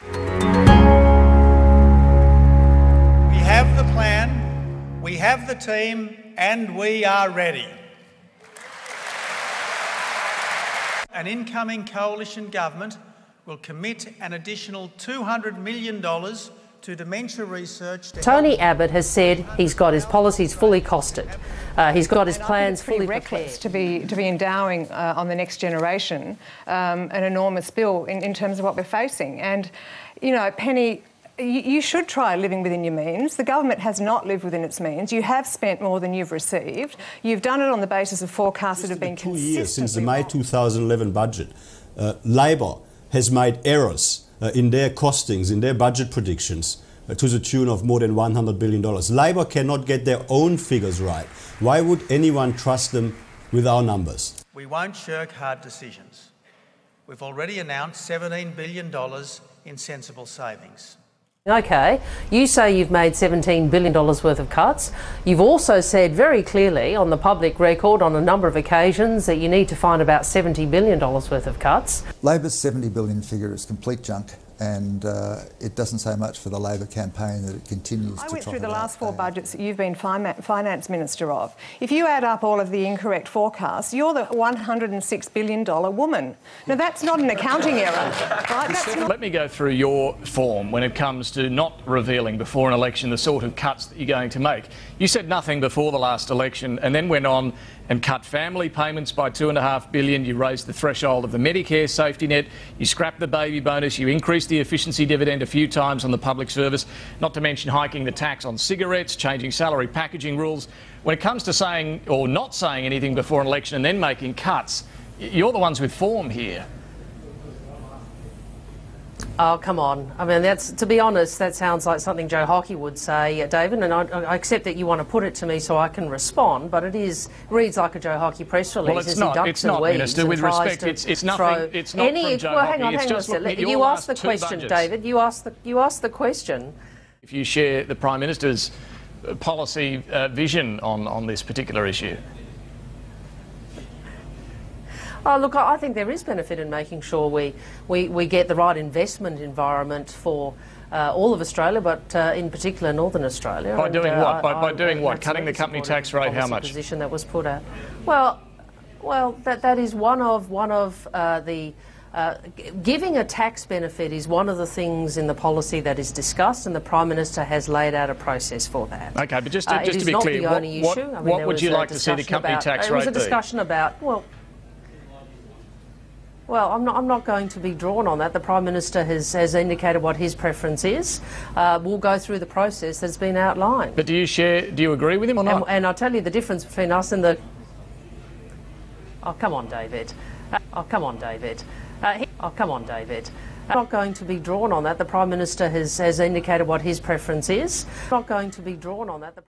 We have the plan, we have the team, and we are ready. An incoming coalition government will commit an additional $200 million to dementia research. Tony Abbott has said he's got his policies fully costed. He's got his plans fully reckless to be endowing on the next generation an enormous bill in terms of what we're facing. And, you know, Penny, you should try living within your means. The government has not lived within its means. You have spent more than you've received. You've done it on the basis of forecasts that have been consistently 2 years since the May 2011 budget. Labor has made errors in their costings, in their budget predictions, to the tune of more than $100 billion. Labor cannot get their own figures right. Why would anyone trust them with our numbers? We won't shirk hard decisions. We've already announced $17 billion in sensible savings. OK, you say you've made $17 billion worth of cuts. You've also said very clearly on the public record on a number of occasions that you need to find about $70 billion worth of cuts. Labor's $70 billion figure is complete junk, and it doesn't say much for the Labor campaign that it continues to. I went through the last 4 budgets that you've been finance minister of. If you add up all of the incorrect forecasts, you're the $106 billion woman. Now that's not an accounting error, right? That's not... Let me go through your form when it comes to not revealing before an election the sort of cuts that you're going to make. You said nothing before the last election and then went on and cut family payments by $2.5 billion. You raised the threshold of the Medicare safety net. You scrapped the baby bonus. You increased the efficiency dividend a few times on the public service, not to mention hiking the tax on cigarettes, changing salary packaging rules. When it comes to saying or not saying anything before an election and then making cuts, you're the ones with form here. Oh, come on. I mean, that's, to be honest, that sounds like something Joe Hockey would say, David, and I accept that you want to put it to me so I can respond, but it reads like a Joe Hockey press release. Well, it's not, Minister, with respect, it's nothing, it's not from Joe Hockey. Hang on a second. You asked the question, David, you asked the question. If you share the Prime Minister's policy vision on this particular issue. Oh, look, I think there is benefit in making sure we get the right investment environment for all of Australia, but in particular Northern Australia. By doing what? By doing what? Cutting the company tax rate? How much? Position that was put out. Well, that is one of the. Giving a tax benefit is one of the things in the policy that is discussed, and the Prime Minister has laid out a process for that. Okay, but just to be clear, what would you like to see the company tax rate be? There was a discussion about, well, I'm not going to be drawn on that. The Prime Minister has indicated what his preference is. We'll go through the process that's been outlined. But do you agree with him or not? And I'll tell you the difference between us and the... Oh, come on, David. Oh, come on, David. Oh, come on, David. I'm not going to be drawn on that. The Prime Minister has indicated what his preference is. I'm not going to be drawn on that.